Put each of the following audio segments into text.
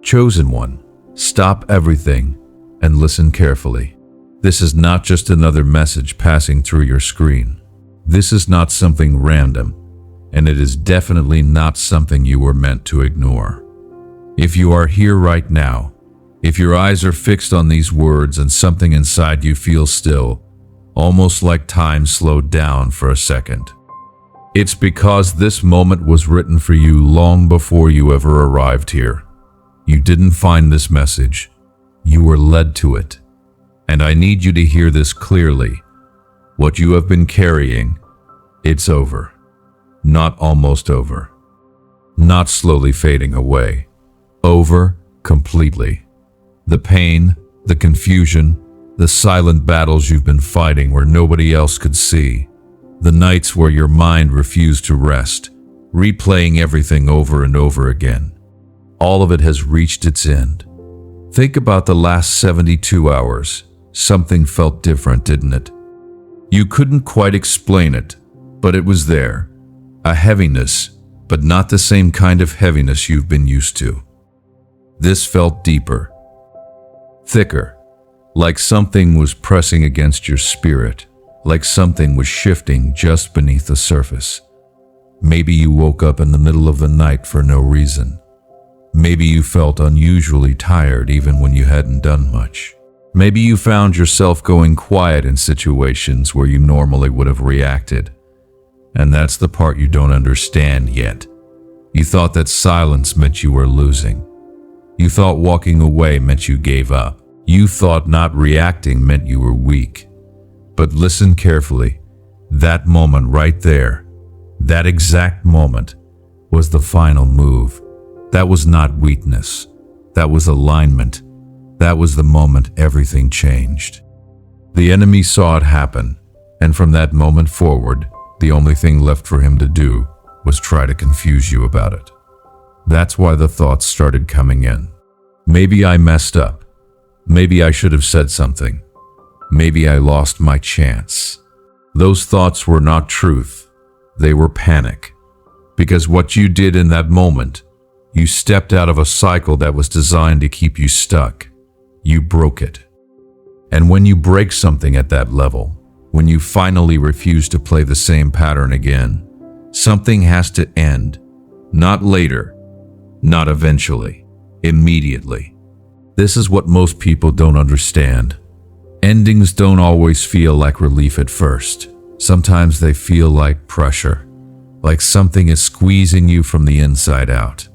Chosen one, stop everything and listen carefully. This is not just another message passing through your screen. This is not something random, and it is definitely not something you were meant to ignore. If you are here right now, if your eyes are fixed on these words and something inside you feels still, almost like time slowed down for a second, it's because this moment was written for you long before you ever arrived here. You didn't find this message. You were led to it. And I need you to hear this clearly. What you have been carrying, it's over. Not almost over. Not slowly fading away. Over completely. The pain, the confusion, the silent battles you've been fighting where nobody else could see. The nights where your mind refused to rest, replaying everything over and over again. All of it has reached its end. Think about the last 72 hours. Something felt different, didn't it? You couldn't quite explain it, but it was there. A heaviness, but not the same kind of heaviness you've been used to. This felt deeper, thicker, like something was pressing against your spirit, like something was shifting just beneath the surface. Maybe you woke up in the middle of the night for no reason. Maybe you felt unusually tired even when you hadn't done much. Maybe you found yourself going quiet in situations where you normally would have reacted. And that's the part you don't understand yet. You thought that silence meant you were losing. You thought walking away meant you gave up. You thought not reacting meant you were weak. But listen carefully. That moment right there, that exact moment, was the final move. That was not weakness. That was alignment. That was the moment everything changed. The enemy saw it happen, and from that moment forward, the only thing left for him to do was try to confuse you about it. That's why the thoughts started coming in. Maybe I messed up. Maybe I should have said something. Maybe I lost my chance. Those thoughts were not truth. They were panic. Because what you did in that moment, you stepped out of a cycle that was designed to keep you stuck. You broke it. And when you break something at that level, when you finally refuse to play the same pattern again, something has to end. Not later, not eventually, immediately. This is what most people don't understand. Endings don't always feel like relief at first. Sometimes they feel like pressure, like something is squeezing you from the inside out.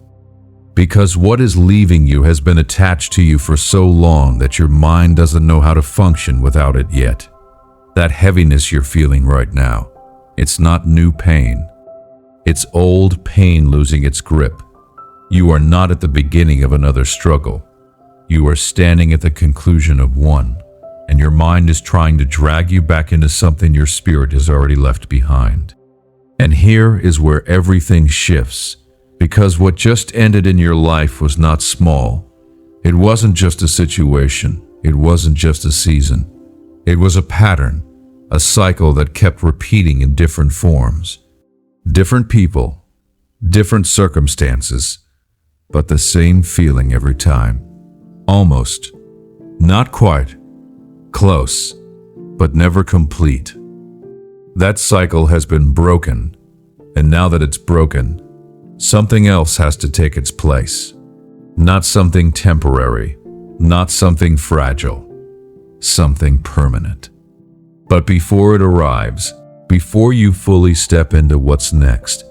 Because what is leaving you has been attached to you for so long that your mind doesn't know how to function without it yet. That heaviness you're feeling right now, it's not new pain. It's old pain losing its grip. You are not at the beginning of another struggle. You are standing at the conclusion of one, and your mind is trying to drag you back into something your spirit has already left behind. And here is where everything shifts. Because what just ended in your life was not small. It wasn't just a situation. It wasn't just a season. It was a pattern, a cycle that kept repeating in different forms. Different people, different circumstances, but the same feeling every time. Almost. Not quite. Close, but never complete. That cycle has been broken, and now that it's broken, something else has to take its place. Not something temporary, not something fragile, something permanent. But before it arrives, before you fully step into what's next,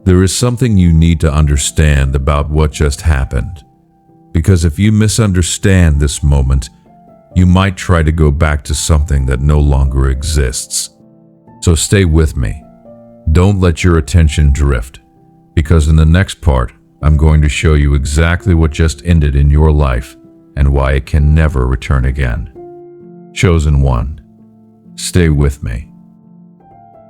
there is something you need to understand about what just happened. Because if you misunderstand this moment, you might try to go back to something that no longer exists. So stay with me. Don't let your attention drift. Because in the next part, I'm going to show you exactly what just ended in your life and why it can never return again. Chosen one, stay with me.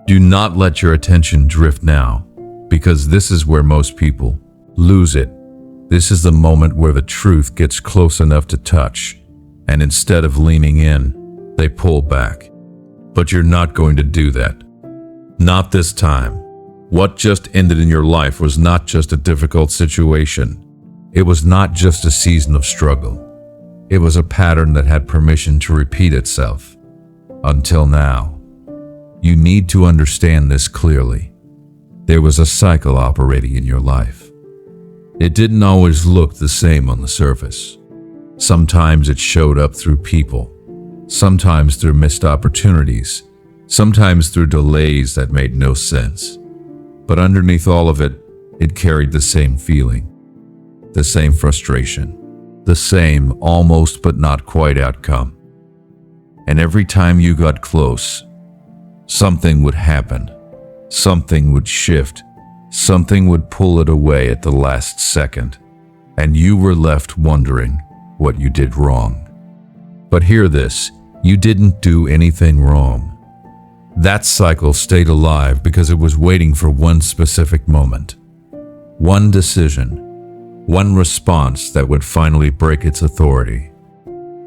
Do not let your attention drift now, because this is where most people lose it. This is the moment where the truth gets close enough to touch, and instead of leaning in, they pull back. But you're not going to do that. Not this time. What just ended in your life was not just a difficult situation. It was not just a season of struggle. It was a pattern that had permission to repeat itself. Until now. You need to understand this clearly. There was a cycle operating in your life. It didn't always look the same on the surface. Sometimes it showed up through people, sometimes through missed opportunities, sometimes through delays that made no sense. But underneath all of it, it carried the same feeling, the same frustration, the same almost but not quite outcome. And every time you got close, something would happen, something would shift, something would pull it away at the last second, and you were left wondering what you did wrong. But hear this, you didn't do anything wrong. That cycle stayed alive because it was waiting for one specific moment, one decision, one response that would finally break its authority.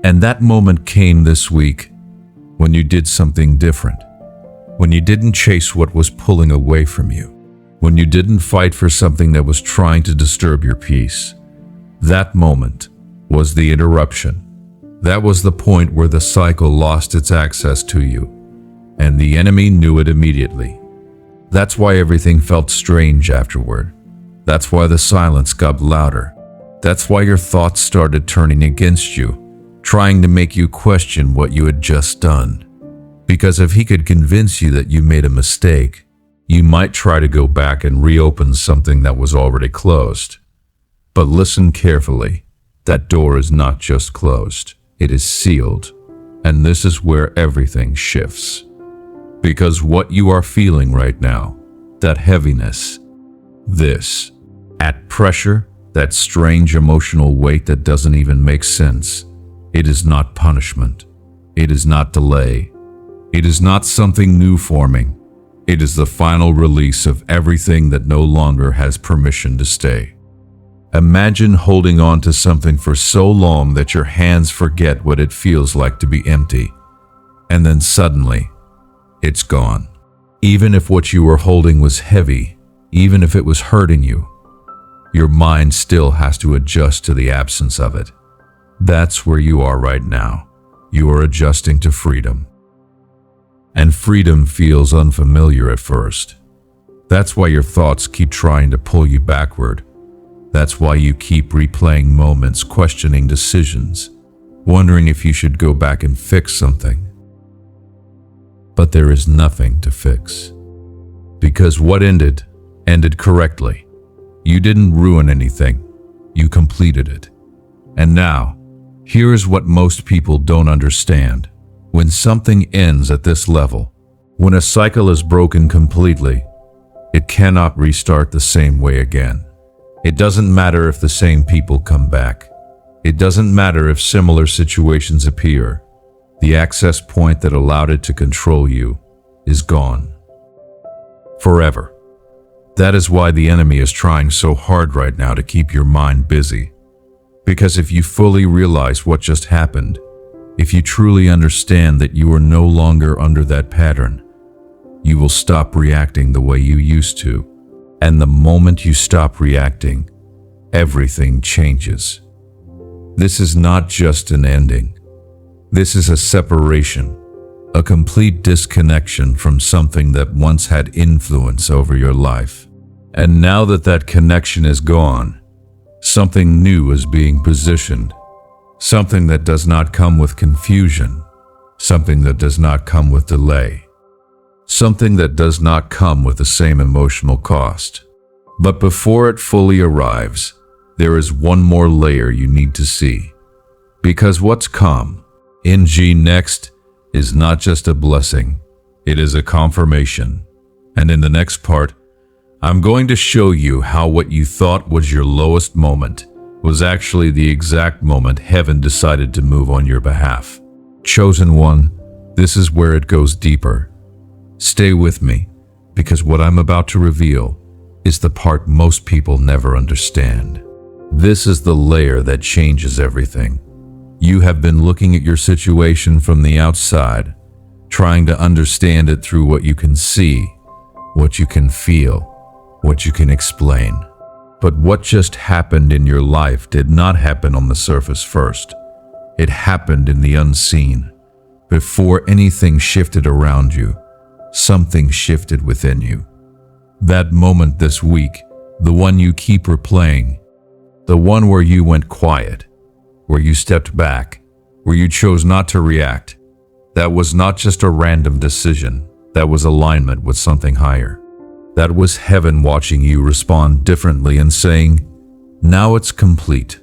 And that moment came this week when you did something different, when you didn't chase what was pulling away from you, when you didn't fight for something that was trying to disturb your peace. That moment was the interruption. That was the point where the cycle lost its access to you, and the enemy knew it immediately. That's why everything felt strange afterward. That's why the silence got louder. That's why your thoughts started turning against you, trying to make you question what you had just done. Because if he could convince you that you made a mistake, you might try to go back and reopen something that was already closed. But listen carefully. That door is not just closed, it is sealed. And this is where everything shifts. Because what you are feeling right now, that heaviness, this, at pressure, that strange emotional weight that doesn't even make sense, it is not punishment. It is not delay. It is not something new forming. It is the final release of everything that no longer has permission to stay. Imagine holding on to something for so long that your hands forget what it feels like to be empty. And then suddenly, it's gone. Even if what you were holding was heavy, even if it was hurting you, your mind still has to adjust to the absence of it. That's where you are right now. You are adjusting to freedom. And freedom feels unfamiliar at first. That's why your thoughts keep trying to pull you backward. That's why you keep replaying moments, questioning decisions, wondering if you should go back and fix something. But there is nothing to fix. Because what ended correctly. You didn't ruin anything. You completed it. And now, here is what most people don't understand. When something ends at this level, when a cycle is broken completely, it cannot restart the same way again. It doesn't matter if the same people come back. It doesn't matter if similar situations appear. The access point that allowed it to control you is gone. Forever. That is why the enemy is trying so hard right now to keep your mind busy. Because if you fully realize what just happened, if you truly understand that you are no longer under that pattern, you will stop reacting the way you used to. And the moment you stop reacting, everything changes. This is not just an ending. This is a separation, a complete disconnection from something that once had influence over your life. And now that that connection is gone, something new is being positioned. Something that does not come with confusion. Something that does not come with delay. Something that does not come with the same emotional cost. But before it fully arrives, there is one more layer you need to see. Because what's come, next, is not just a blessing, it is a confirmation. And in the next part, I'm going to show you how what you thought was your lowest moment was actually the exact moment heaven decided to move on your behalf. Chosen one, this is where it goes deeper. Stay with me, because what I'm about to reveal is the part most people never understand. This is the layer that changes everything. You have been looking at your situation from the outside, trying to understand it through what you can see, what you can feel, what you can explain. But what just happened in your life did not happen on the surface first. It happened in the unseen. Before anything shifted around you, something shifted within you. That moment this week, the one you keep replaying, the one where you went quiet, where you stepped back, where you chose not to react, that was not just a random decision, that was alignment with something higher. That was heaven watching you respond differently and saying, "Now it's complete."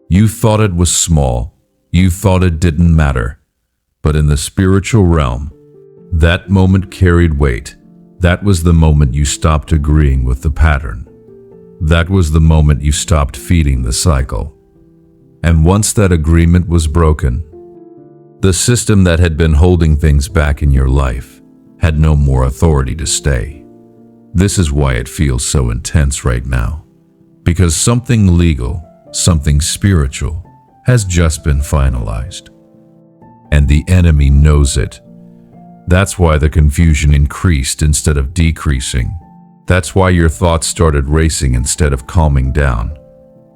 You thought it was small, you thought it didn't matter, but in the spiritual realm, that moment carried weight. That was the moment you stopped agreeing with the pattern. That was the moment you stopped feeding the cycle. And once that agreement was broken, the system that had been holding things back in your life had no more authority to stay. This is why it feels so intense right now. Because something legal, something spiritual, has just been finalized. And the enemy knows it. That's why the confusion increased instead of decreasing. That's why your thoughts started racing instead of calming down.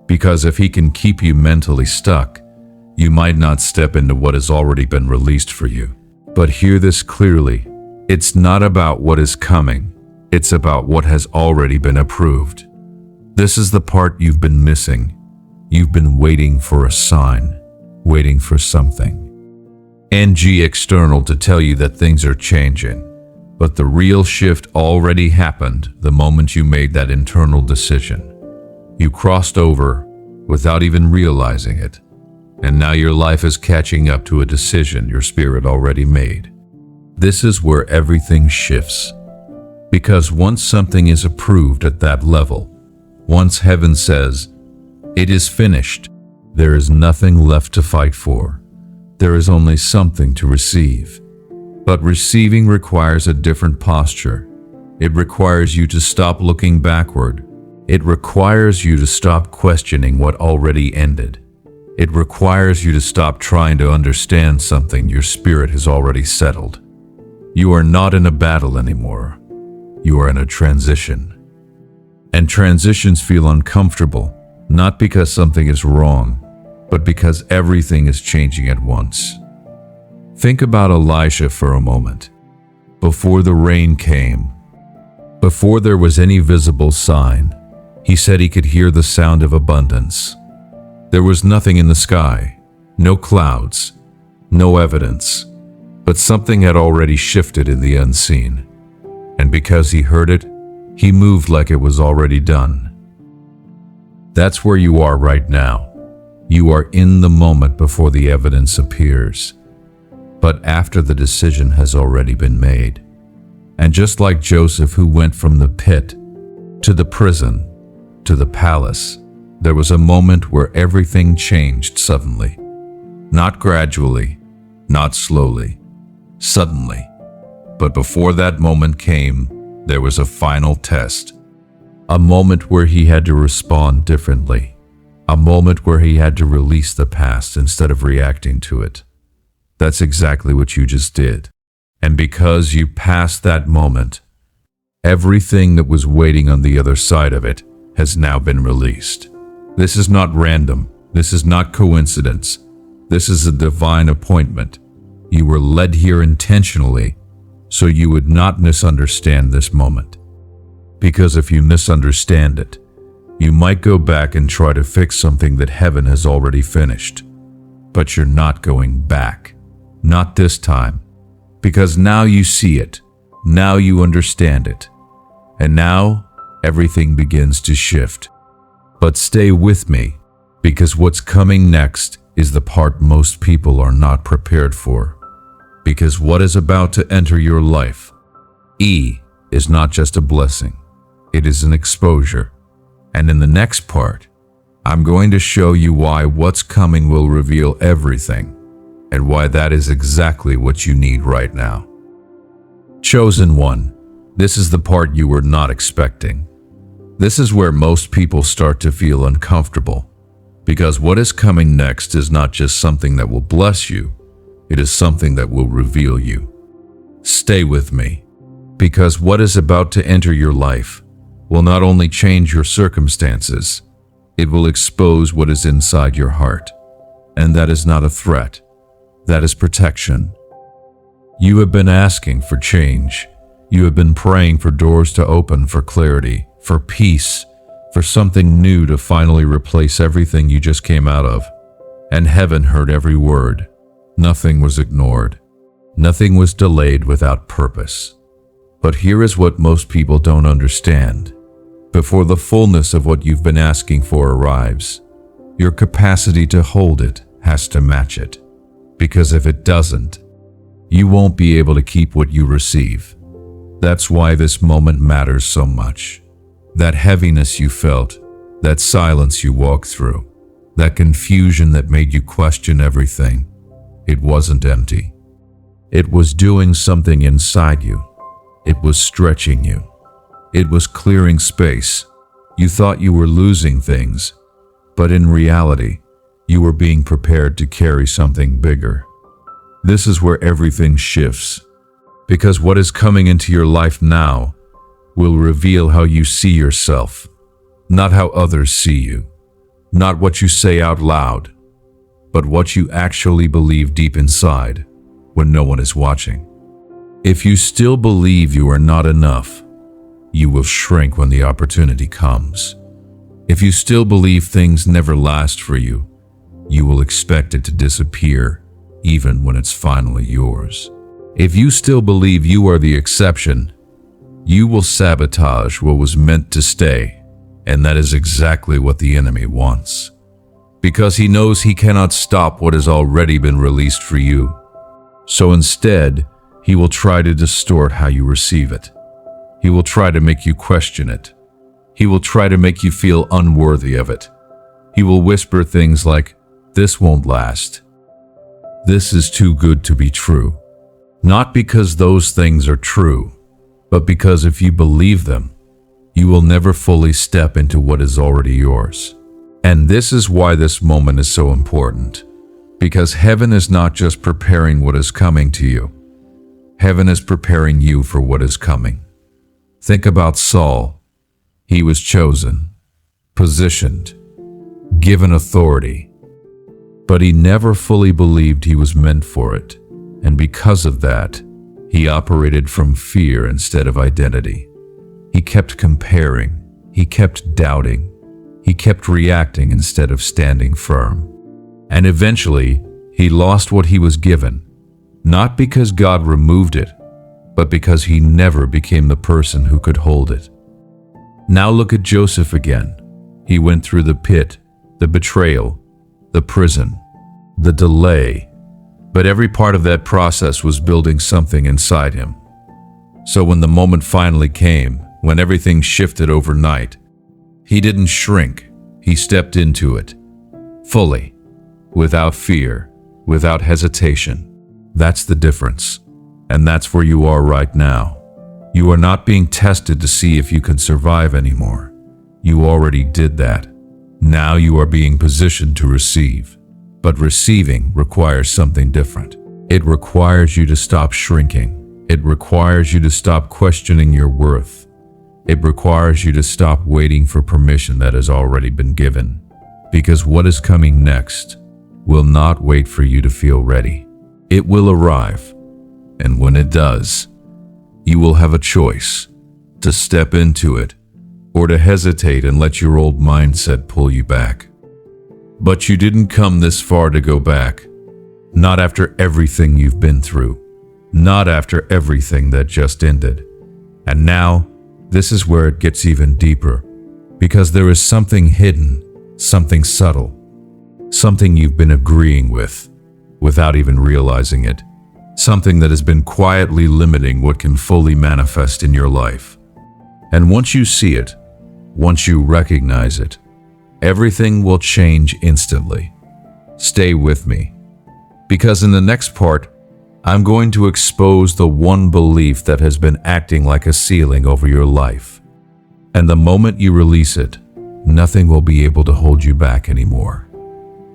Because if he can keep you mentally stuck, you might not step into what has already been released for you. But hear this clearly. It's not about what is coming. It's about what has already been approved. This is the part you've been missing. You've been waiting for a sign, waiting for something. External to tell you that things are changing. But the real shift already happened the moment you made that internal decision. You crossed over without even realizing it. And now your life is catching up to a decision your spirit already made. This is where everything shifts. Because once something is approved at that level, once heaven says, "It is finished," there is nothing left to fight for. There is only something to receive. But receiving requires a different posture. It requires you to stop looking backward. It requires you to stop questioning what already ended. It requires you to stop trying to understand something your spirit has already settled. You are not in a battle anymore. You are in a transition. And transitions feel uncomfortable, not because something is wrong, but because everything is changing at once. Think about Elisha for a moment. Before the rain came, before there was any visible sign, he said he could hear the sound of abundance. There was nothing in the sky, no clouds, no evidence, but something had already shifted in the unseen. And because he heard it, he moved like it was already done. That's where you are right now. You are in the moment before the evidence appears, but after the decision has already been made. And just like Joseph, who went from the pit to the prison to the palace, there was a moment where everything changed suddenly. Not gradually, not slowly, suddenly. But before that moment came, there was a final test. A moment where he had to respond differently. A moment where he had to release the past instead of reacting to it. That's exactly what you just did. And because you passed that moment, everything that was waiting on the other side of it has now been released. This is not random. This is not coincidence. This is a divine appointment. You were led here intentionally so you would not misunderstand this moment. Because if you misunderstand it, you might go back and try to fix something that heaven has already finished. But you're not going back. Not this time. Because now you see it. Now you understand it. And now everything begins to shift. But stay with me, because what's coming next is the part most people are not prepared for. Because what is about to enter your life, is not just a blessing. It is an exposure. And in the next part, I'm going to show you why what's coming will reveal everything, and why that is exactly what you need right now. Chosen one, this is the part you were not expecting. This is where most people start to feel uncomfortable, because what is coming next is not just something that will bless you, it is something that will reveal you. Stay with me, because what is about to enter your life will not only change your circumstances, it will expose what is inside your heart. And that is not a threat. That is protection. You have been asking for change. You have been praying for doors to open, for clarity, for peace, for something new to finally replace everything you just came out of. And heaven heard every word. Nothing was ignored. Nothing was delayed without purpose. But here is what most people don't understand. Before the fullness of what you've been asking for arrives, your capacity to hold it has to match it. Because if it doesn't, you won't be able to keep what you receive. That's why this moment matters so much. That heaviness you felt, that silence you walked through, that confusion that made you question everything, it wasn't empty. It was doing something inside you. It was stretching you. It was clearing space. You thought you were losing things, but in reality, you were being prepared to carry something bigger. This is where everything shifts, because what is coming into your life now will reveal how you see yourself, not how others see you, not what you say out loud, but what you actually believe deep inside when no one is watching. If you still believe you are not enough, you will shrink when the opportunity comes. If you still believe things never last for you, you will expect it to disappear even when it's finally yours. If you still believe you are the exception, you will sabotage what was meant to stay, and that is exactly what the enemy wants. Because he knows he cannot stop what has already been released for you. So instead, he will try to distort how you receive it. He will try to make you question it. He will try to make you feel unworthy of it. He will whisper things like, "This won't last. This is too good to be true." Not because those things are true, but because if you believe them, you will never fully step into what is already yours. And this is why this moment is so important. Because heaven is not just preparing what is coming to you. Heaven is preparing you for what is coming. Think about Saul. He was chosen, positioned, given authority, but he never fully believed he was meant for it. And because of that, he operated from fear instead of identity. He kept comparing. He kept doubting. He kept reacting instead of standing firm. And eventually, he lost what he was given, not because God removed it, but because he never became the person who could hold it. Now look at Joseph again. He went through the pit, the betrayal, the prison, the delay, but every part of that process was building something inside him. So when the moment finally came, when everything shifted overnight, he didn't shrink. He stepped into it, fully, without fear, without hesitation. That's the difference. And that's where you are right now. You are not being tested to see if you can survive anymore. You already did that. Now you are being positioned to receive. But receiving requires something different. It requires you to stop shrinking. It requires you to stop questioning your worth. It requires you to stop waiting for permission that has already been given. Because what is coming next will not wait for you to feel ready. It will arrive. And when it does, you will have a choice to step into it or to hesitate and let your old mindset pull you back. But you didn't come this far to go back. Not after everything you've been through. Not after everything that just ended. And now, this is where it gets even deeper. Because there is something hidden, something subtle, something you've been agreeing with, without even realizing it. Something that has been quietly limiting what can fully manifest in your life. And once you see it, once you recognize it, everything will change instantly. Stay with me, because in the next part, I'm going to expose the one belief that has been acting like a ceiling over your life. And the moment you release it, nothing will be able to hold you back anymore.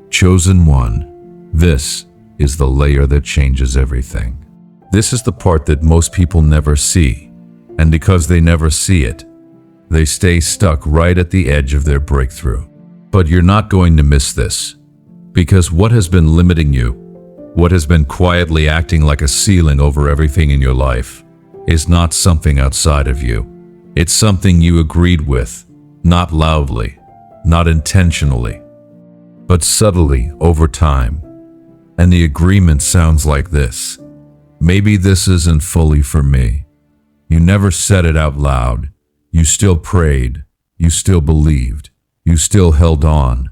Chosen one, this is the layer that changes everything. This is the part that most people never see, and because they never see it, They stay stuck right at the edge of their breakthrough. But you're not going to miss this, because what has been limiting you, what has been quietly acting like a ceiling over everything in your life, is not something outside of you. It's something you agreed with, not loudly, not intentionally, but subtly over time. And the agreement sounds like this: maybe this isn't fully for me. You never said it out loud. You still prayed. You still believed. You still held on.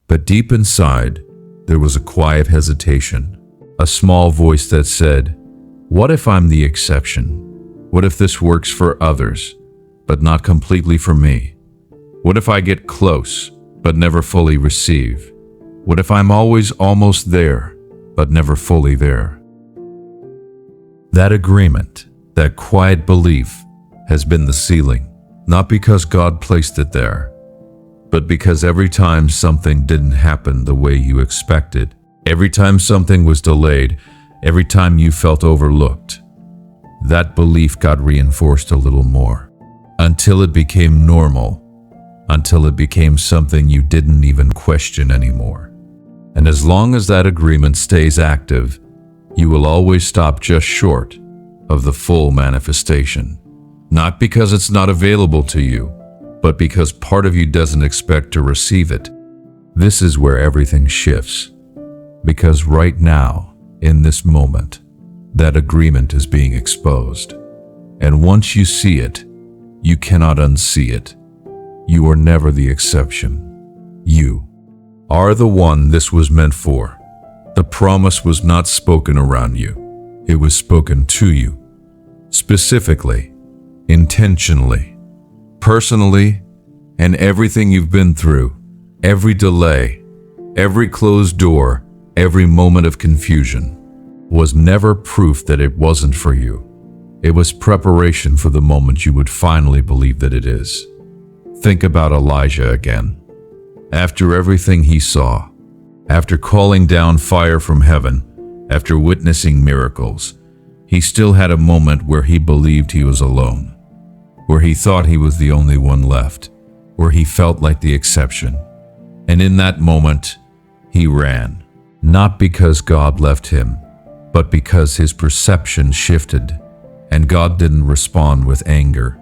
But deep inside, there was a quiet hesitation, a small voice that said, what if I'm the exception? What if this works for others, but not completely for me? What if I get close, but never fully receive? What if I'm always almost there, but never fully there? That agreement, that quiet belief, has been the ceiling, not because God placed it there, but because every time something didn't happen the way you expected, every time something was delayed, every time you felt overlooked, that belief got reinforced a little more, until it became normal, until it became something you didn't even question anymore. And as long as that agreement stays active, you will always stop just short of the full manifestation. Not because it's not available to you, but because part of you doesn't expect to receive it. This is where everything shifts. Because right now, in this moment, that agreement is being exposed. And once you see it, you cannot unsee it. You are never the exception. You are the one this was meant for. The promise was not spoken around you. It was spoken to you. Specifically, intentionally, personally, and everything you've been through, every delay, every closed door, every moment of confusion, was never proof that it wasn't for you. It was preparation for the moment you would finally believe that it is. Think about Elijah again. After everything he saw, after calling down fire from heaven, after witnessing miracles, he still had a moment where he believed he was alone, where he thought he was the only one left, where he felt like the exception. And in that moment, he ran, not because God left him, but because his perception shifted, and God didn't respond with anger.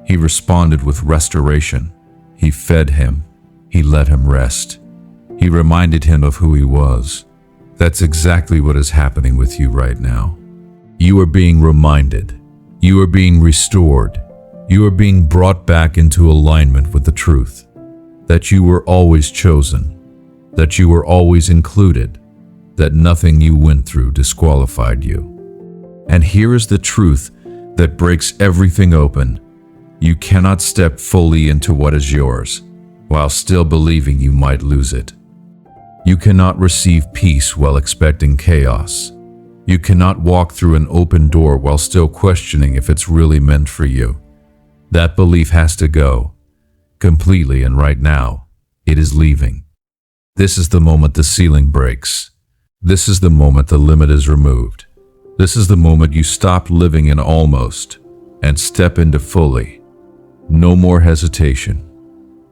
He responded with restoration. He fed him. He let him rest. He reminded him of who he was. That's exactly what is happening with you right now. You are being reminded. You are being restored. You are being brought back into alignment with the truth that you were always chosen, that you were always included, that nothing you went through disqualified you. And here is the truth that breaks everything open. You cannot step fully into what is yours while still believing you might lose it. You cannot receive peace while expecting chaos. You cannot walk through an open door while still questioning if it's really meant for you. That belief has to go completely, and right now, it is leaving. This is the moment the ceiling breaks. This is the moment the limit is removed. This is the moment you stop living in almost and step into fully. No more hesitation.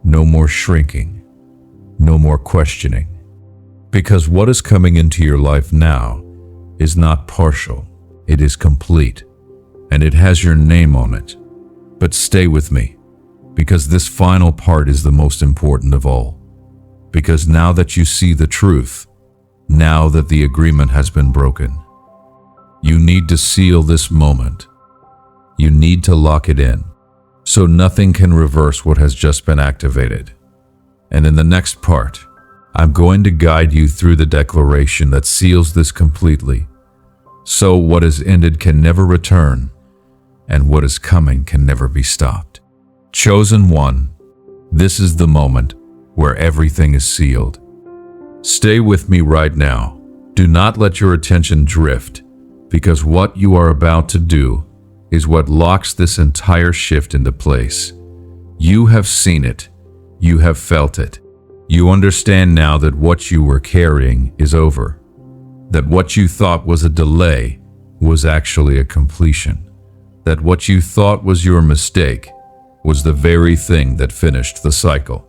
No more shrinking. No more questioning. Because what is coming into your life now is not partial. It is complete. And it has your name on it. But stay with me, because this final part is the most important of all. Because now that you see the truth, now that the agreement has been broken, you need to seal this moment. You need to lock it in, so nothing can reverse what has just been activated. And in the next part, I'm going to guide you through the declaration that seals this completely, so what is ended can never return, and what is coming can never be stopped. Chosen one, this is the moment where everything is sealed. Stay with me right now. Do not let your attention drift, because what you are about to do is what locks this entire shift into place. You have seen it. You have felt it. You understand now that what you were carrying is over. That what you thought was a delay was actually a completion. That what you thought was your mistake was the very thing that finished the cycle.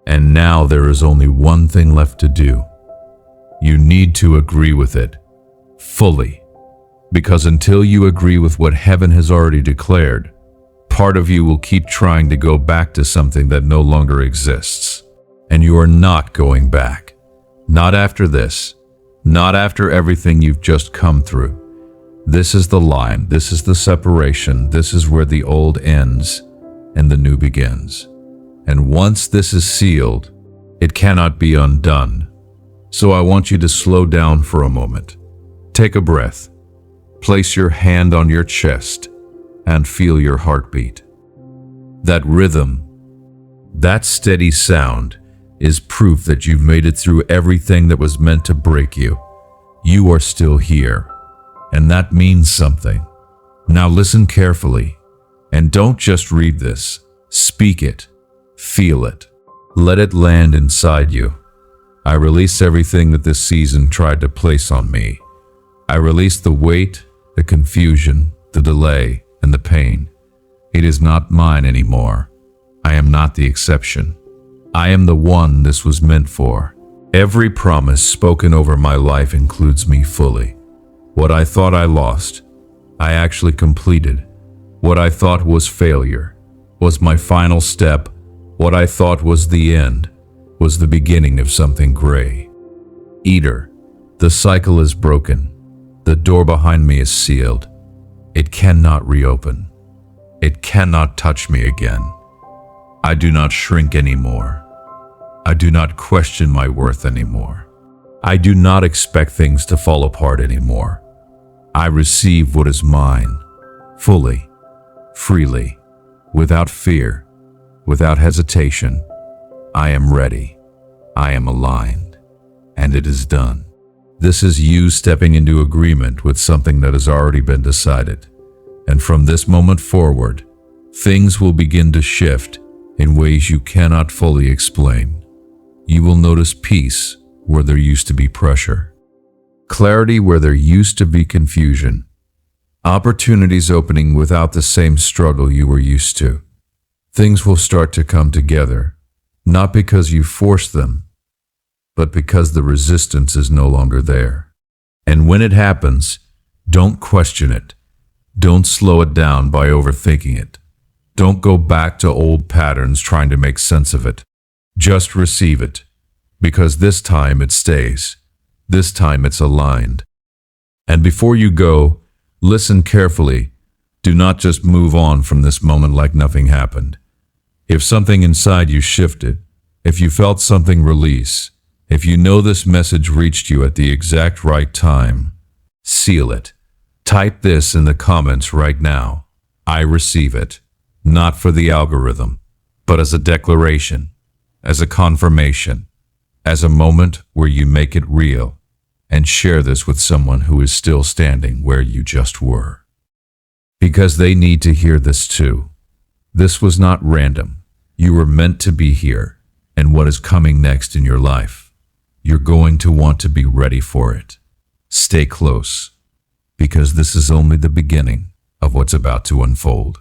And now there is only one thing left to do. You need to agree with it fully, because until you agree with what heaven has already declared, part of you will keep trying to go back to something that no longer exists. And you are not going back. Not after this. Not after everything you've just come through. This is the line. This is the separation. This is where the old ends and the new begins. And once this is sealed, it cannot be undone. So I want you to slow down for a moment. Take a breath. Place your hand on your chest and feel your heartbeat. That rhythm, that steady sound, is proof that you've made it through everything that was meant to break you. You are still here, and that means something. Now listen carefully, and don't just read this. Speak it. Feel it. Let it land inside you. I release everything that this season tried to place on me. I release the weight, the confusion, the delay, and the pain. It is not mine anymore. I am not the exception. I am the one this was meant for. Every promise spoken over my life includes me fully. What I thought I lost, I actually completed. What I thought was failure was my final step. What I thought was the end was the beginning of something gray. Eater, the cycle is broken. The door behind me is sealed. It cannot reopen. It cannot touch me again. I do not shrink anymore. I do not question my worth anymore. I do not expect things to fall apart anymore. I receive what is mine, fully, freely, without fear, without hesitation. I am ready. I am aligned. And it is done. This is you stepping into agreement with something that has already been decided. And from this moment forward, things will begin to shift in ways you cannot fully explain. You will notice peace where there used to be pressure, clarity where there used to be confusion, opportunities opening without the same struggle you were used to. Things will start to come together, not because you forced them, but because the resistance is no longer there. And when it happens, don't question it. Don't slow it down by overthinking it. Don't go back to old patterns trying to make sense of it. Just receive it, because this time it stays. This time it's aligned. And before you go, listen carefully. Do not just move on from this moment like nothing happened. If something inside you shifted, if you felt something release, if you know this message reached you at the exact right time, seal it. Type this in the comments right now. I receive it, not for the algorithm, but as a declaration, as a confirmation, as a moment where you make it real, and share this with someone who is still standing where you just were. Because they need to hear this too. This was not random. You were meant to be here, and what is coming next in your life, you're going to want to be ready for it. Stay close, because this is only the beginning of what's about to unfold.